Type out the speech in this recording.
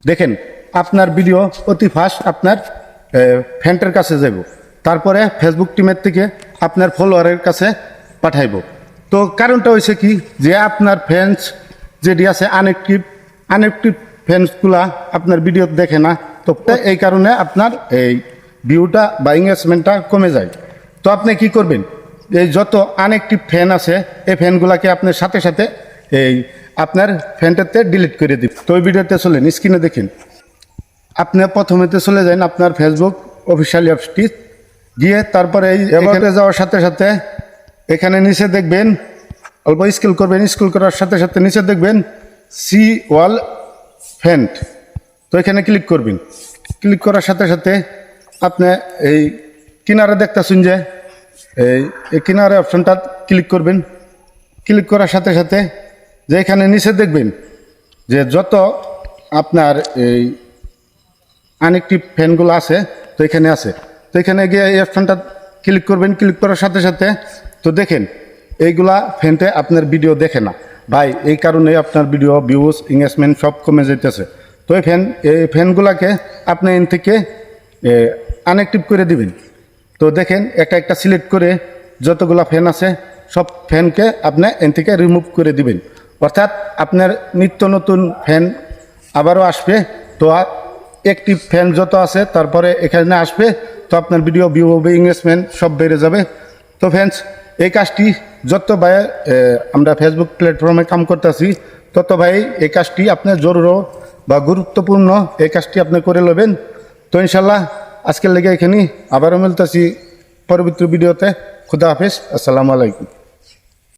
দেখেন আপনার ভিডিও অতি ফাস্ট আপনার ফ্রেন্ডের কাছে যাব, তারপরে ফেসবুক টিমের থেকে আপনার ফলোয়ারের কাছে পাঠাইব। তো কারণটা হয়েছে কি, যে আপনার ফ্রেন্ডস যেটি আছে আনএক্টিভ ফ্রেন্ডসগুলা আপনার ভিডিও দেখে না, তো এই কারণে আপনার এই ভিউটা বা এঙ্গেজমেন্টটা কমে যায়। তো আপনি কি করবেন, এই যত আনএক্টিভ ফ্যান আছে এই ফ্যানগুলাকে আপনার সাথে সাথে এই আপনার ফ্যানটাতে ডিলিট করে দিন। তো ওই ভিডিওতে চলেন, স্ক্রিনে দেখেন। আপনি প্রথমেতে চলে যান আপনার ফেসবুক অফিসিয়াল অ্যাপসটি, গিয়ে তারপরে এই এখানে যাওয়ার সাথে সাথে এখানে নিচে দেখবেন, অল্প স্ক্রল করবেন, স্ক্রল করার সাথে সাথে নিচে দেখবেন সি ওয়াল ফ্যান্ট। তো এখানে ক্লিক করবেন। ক্লিক করার সাথে সাথে আপনি এই কিনারে দেখতেছেন যে এই কিনারে অপশনটা ক্লিক করবেন। ক্লিক করার সাথে সাথে যে এখানে নিচে দেখবেন যে যত আপনার এই আনএক্টিভ ফ্যানগুলো আছে, তো এখানে আছে। তো এখানে গিয়ে এই অপশনটা ক্লিক করবেন। ক্লিক করার সাথে সাথে তো দেখেন এইগুলা ফ্যানতে আপনার ভিডিও দেখে না ভাই, এই কারণে আপনার ভিডিও ভিউজ এঙ্গেজমেন্ট সব কমে যেতেছে। তো এই ফ্যানগুলাকে আপনি এন থেকে আনএক্টিভ করে দিবেন। তো দেখেন একটা একটা সিলেক্ট করে যতগুলা ফ্যান আছে সব ফ্যানকে আপনি এন থেকে রিমুভ করে দিবেন, অর্থাৎ আপনার নিত্য নতুন ফ্যান আবারও আসবে। তো অ্যাক্টিভ ফ্যান যত আছে তারপরে এখানে আসবে, তো আপনার ভিডিও ভিউ হবে, এঙ্গেজমেন্ট সব বেড়ে যাবে। তো ফ্রেন্ডস, এই কাজটি যত ভাই আমরা ফেসবুক প্ল্যাটফর্মে কাম করতেছি, তত ভাই এই কাজটি আপনার জরুরি বা গুরুত্বপূর্ণ, এই কাজটি আপনি করে নেবেন। তো ইনশাল্লাহ আজকের লেগে এখানেই, আবারও মিলতেছি পরবর্তী ভিডিওতে। খুদা হাফেজ, আসসালামু আলাইকুম।